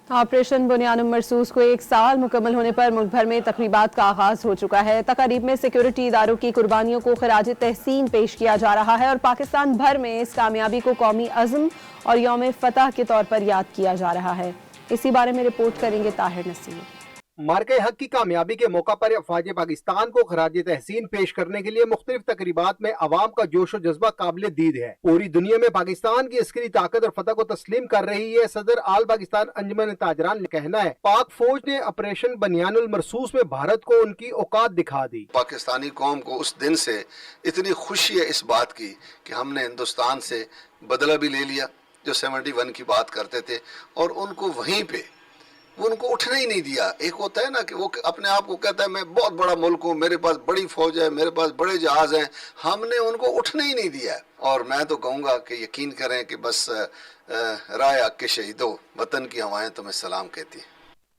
Operation بنیان مرصوص کو 1 سال مکمل ہونے پر ملک بھر میں تقریبات کا آغاز ہو چکا ہے۔ تقاریب میں سیکورٹی اداروں کی قربانیوں کو خراج تحسین پیش کیا جا رہا ہے اور پاکستان بھر میں اس کامیابی کو قومی عزم اور یوم فتح کے طور پر یاد کیا جا رہا ہے۔ اسی بارے میں رپورٹ کریں گے طاہر نصیر۔ مارکہ حق کی کامیابی کے موقع پر افواج پاکستان کو خراج تحسین پیش کرنے کے لیے مختلف تقریبات میں عوام کا جوش و جذبہ قابل دید ہے۔ پوری دنیا میں پاکستان کی عسکری طاقت اور فتح کو تسلیم کر رہی ہے۔ صدر آل پاکستان انجمن تاجران کا کہنا ہے پاک فوج نے آپریشن بنیان المرصوص میں بھارت کو ان کی اوقات دکھا دی۔ پاکستانی قوم کو اس دن سے اتنی خوشی ہے اس بات کی کہ ہم نے ہندوستان سے بدلہ بھی لے لیا، جو 71 کی بات کرتے تھے، اور ان کو وہیں پہ وہ ان کو اٹھنے ہی نہیں دیا۔ ایک ہوتا ہے نا کہ وہ اپنے آپ کو کہتا ہے میں بہت بڑا ملک ہوں، میرے پاس بڑی فوج ہے، میرے پاس بڑے جہاز ہیں، ہم نے ان کو اٹھنے ہی نہیں دیا۔ اور میں تو کہوں گا کہ یقین کریں کہ بس رائے حق کے شہیدوں، وطن کی ہوائیں تمہیں سلام کہتی ہیں۔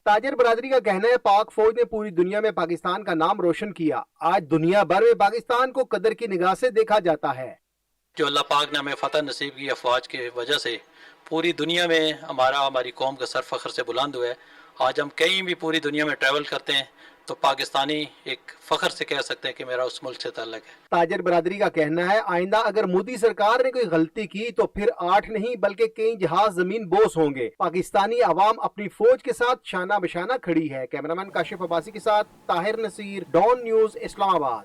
تاجر برادری کا کہنا ہے پاک فوج نے پوری دنیا میں پاکستان کا نام روشن کیا۔ آج دنیا بھر میں پاکستان کو قدر کی نگاہ سے دیکھا جاتا ہے۔ جو اللہ پاک نے ہمیں فتح نصیب کی افواج کی وجہ سے پوری دنیا میں ہماری قوم کا سر فخر سے بلند ہوا ہے۔ آج ہم کہیں بھی پوری دنیا میں ٹریول کرتے ہیں تو پاکستانی ایک فخر سے کہہ سکتے ہیں کہ میرا اس ملک سے تعلق ہے۔ تاجر برادری کا کہنا ہے آئندہ اگر مودی سرکار نے کوئی غلطی کی تو پھر 8 نہیں بلکہ کئی جہاز زمین بوس ہوں گے۔ پاکستانی عوام اپنی فوج کے ساتھ شانہ بشانہ کھڑی ہے۔ کیمرامین کاشف عباسی کے ساتھ طاہر نصیر، ڈان نیوز، اسلام آباد۔